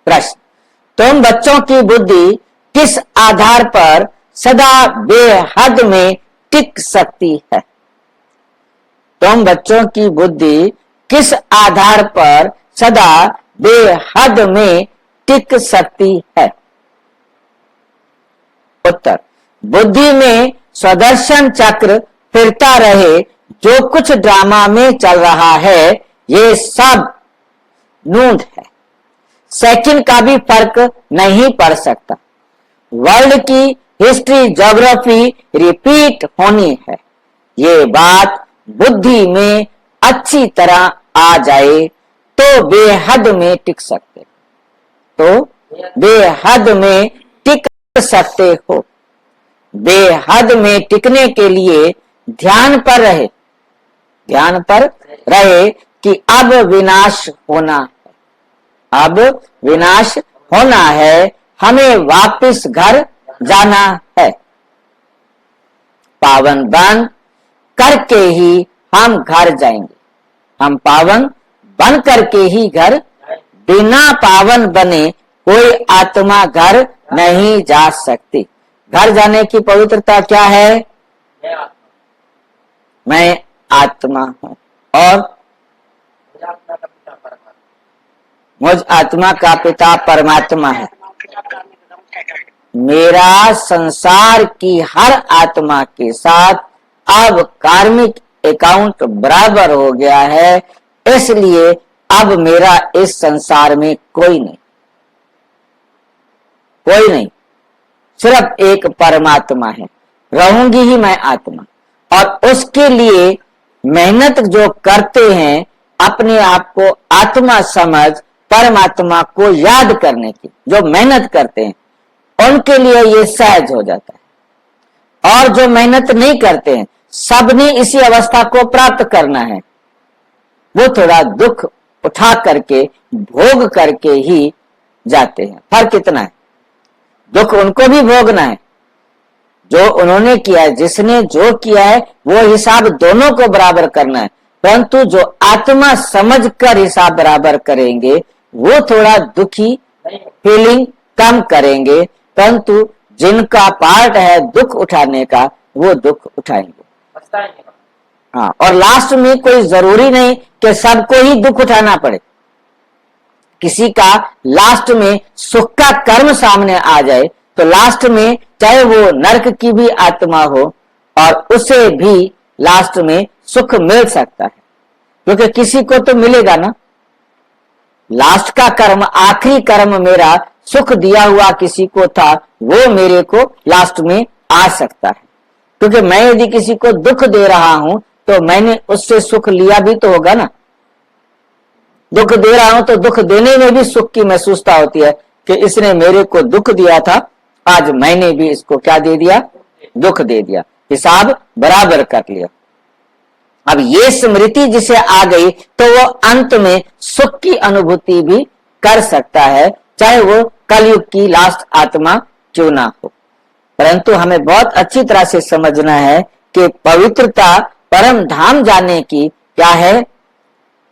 प्रश्न, तुम बच्चों की बुद्धि किस आधार पर सदा बेहद में टिक सकती है? तुम बच्चों की बुद्धि किस आधार पर सदा बेहद में टिक सकती है? उत्तर, बुद्धि में सुदर्शन चक्र फिरता रहे, जो कुछ ड्रामा में चल रहा है ये सब नूंद है, सेकंड का भी फर्क नहीं पड़ सकता। वर्ल्ड की हिस्ट्री ज्योग्राफी रिपीट होनी है, ये बात बुद्धि में अच्छी तरह आ जाए तो बेहद में टिक सकते, तो बेहद में टिक सकते हो। बेहद में टिकने के लिए ध्यान पर रहे कि अब विनाश होना है, अब विनाश होना है, हमें वापस घर जाना है। पावन बन करके ही हम घर जाएंगे, हम पावन बन करके ही घर, बिना पावन बने कोई आत्मा घर नहीं जा सकती। घर जाने की पवित्रता क्या है? मैं आत्मा हूं और मुझ आत्मा का पिता परमात्मा है। मेरा संसार की हर आत्मा के साथ अब कार्मिक अकाउंट बराबर हो गया है, इसलिए अब मेरा इस संसार में कोई नहीं, सिर्फ एक परमात्मा है। रहूंगी ही मैं आत्मा, और उसके लिए मेहनत जो करते हैं, अपने आप को आत्मा समझ परमात्मा को याद करने की जो मेहनत करते हैं, उनके लिए ये सहज हो जाता है। और जो मेहनत नहीं करते हैं, सबने इसी अवस्था को प्राप्त करना है, वो थोड़ा दुख उठा करके भोग करके ही जाते हैं। फर्क कितना है? दुख उनको भी भोगना है, जो उन्होंने किया है, जिसने जो किया है वो हिसाब दोनों को बराबर करना है। परंतु जो आत्मा समझकर हिसाब बराबर करेंगे वो थोड़ा दुखी फीलिंग कम करेंगे, परंतु जिनका पार्ट है दुख उठाने का वो दुख उठाएंगे। हाँ, और लास्ट में कोई जरूरी नहीं कि सबको ही दुख उठाना पड़े। किसी का लास्ट में सुख का कर्म सामने आ जाए तो लास्ट में चाहे वो नरक की भी आत्मा हो और उसे भी लास्ट में सुख मिल सकता है, क्योंकि किसी को तो मिलेगा ना। लास्ट का कर्म, आखिरी कर्म मेरा सुख दिया हुआ किसी को था, वो मेरे को लास्ट में आ सकता है, क्योंकि मैं यदि किसी को दुख दे रहा हूं तो मैंने उससे सुख लिया भी तो होगा ना। दुख दे रहा हूं तो दुख देने में भी सुख की महसूसता होती है कि इसने मेरे को दुख दिया था, आज मैंने भी इसको क्या दे दिया? दुख दे दिया, हिसाब बराबर कर लिया। अब ये स्मृति जिसे आ गई तो वो अंत में सुख की अनुभूति भी कर सकता है, चाहे वो कलयुग की लास्ट आत्मा क्यों ना हो। परंतु हमें बहुत अच्छी तरह से समझना है कि पवित्रता परम धाम जाने की क्या है?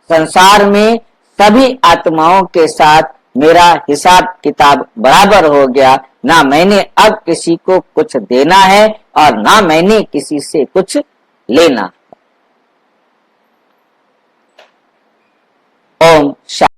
संसार में सभी आत्माओं के साथ मेरा हिसाब किताब बराबर हो गया, ना मैंने अब किसी को कुछ देना है और ना मैंने किसी से कुछ लेना। ओम शांति।